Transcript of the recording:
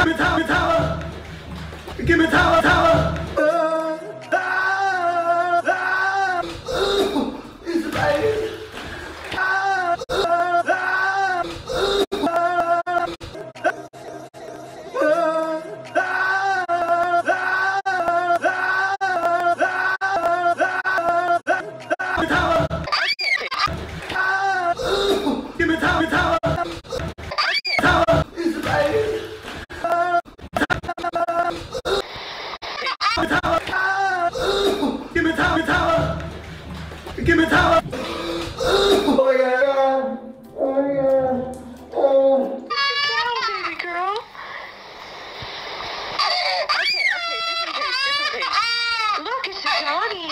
Give me tower. It's raining. Give me tower. It's raining. Give me tower. Give me tower. Oh yeah. Oh yeah. Oh. Down, baby girl. Okay, different page. Look, it's a Johnny.